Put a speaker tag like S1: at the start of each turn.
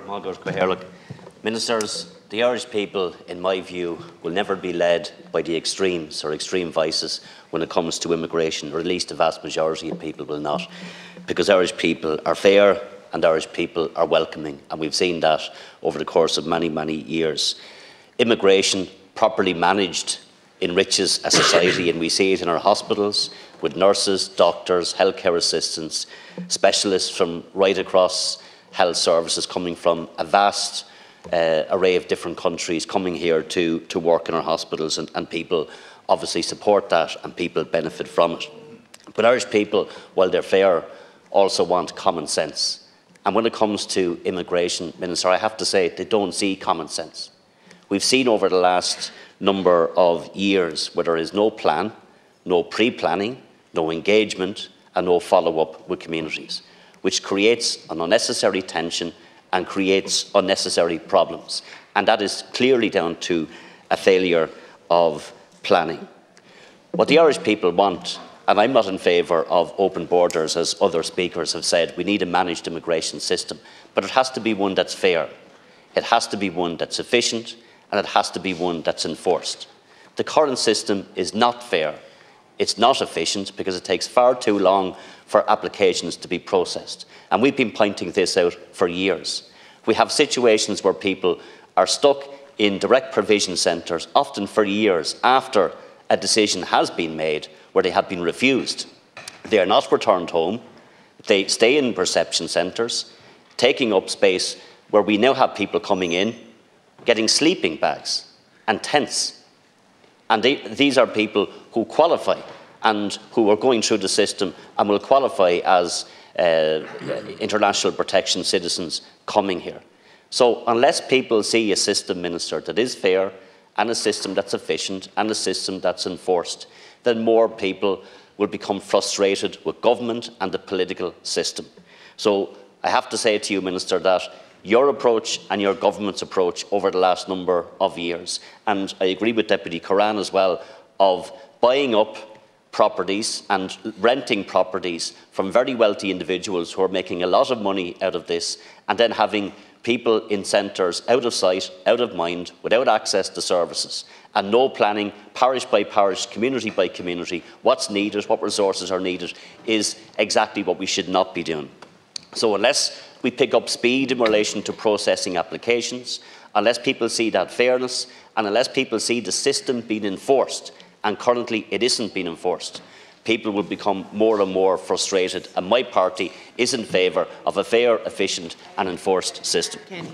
S1: Look, Ministers, the Irish people, in my view, will never be led by the extremes or extreme vices when it comes to immigration, or at least the vast majority of people will not, because Irish people are fair and Irish people are welcoming, and we've seen that over the course of many, many years. Immigration, properly managed, enriches a society, and we see it in our hospitals with nurses, doctors, healthcare assistants, specialists from right across health services coming from a vast array of different countries coming here to work in our hospitals, and people obviously support that and people benefit from it. But Irish people, while they're fair, also want common sense. And when it comes to immigration, Minister, I have to say they don't see common sense. We've seen over the last number of years where there is no plan, no pre-planning, no engagement and no follow-up with communities, which creates an unnecessary tension and creates unnecessary problems. And that is clearly down to a failure of planning. What the Irish people want, and I'm not in favour of open borders, as other speakers have said, we need a managed immigration system, but it has to be one that's fair, it has to be one that's efficient, and it has to be one that's enforced. The current system is not fair, it's not efficient, because it takes far too long for applications to be processed. And we've been pointing this out for years. We have situations where people are stuck in direct provision centres, often for years after a decision has been made where they have been refused. They are not returned home. They stay in reception centres, taking up space where we now have people coming in, getting sleeping bags and tents. And these are people who qualify and who are going through the system and will qualify as international protection citizens coming here. So unless people see a system, Minister, that is fair and a system that's efficient and a system that's enforced, then more people will become frustrated with government and the political system. So I have to say to you, Minister, that your approach and your government's approach over the last number of years, and I agree with Deputy Cullinane as well, of buying up properties and renting properties from very wealthy individuals who are making a lot of money out of this, and then having people in centres out of sight, out of mind, without access to services, and no planning, parish by parish, community by community, what's needed, what resources are needed, is exactly what we should not be doing. So unless we pick up speed in relation to processing applications, unless people see that fairness, and unless people see the system being enforced, and currently it isn't being enforced, people will become more and more frustrated, and my party is in favour of a fair, efficient and enforced system.
S2: Kenny.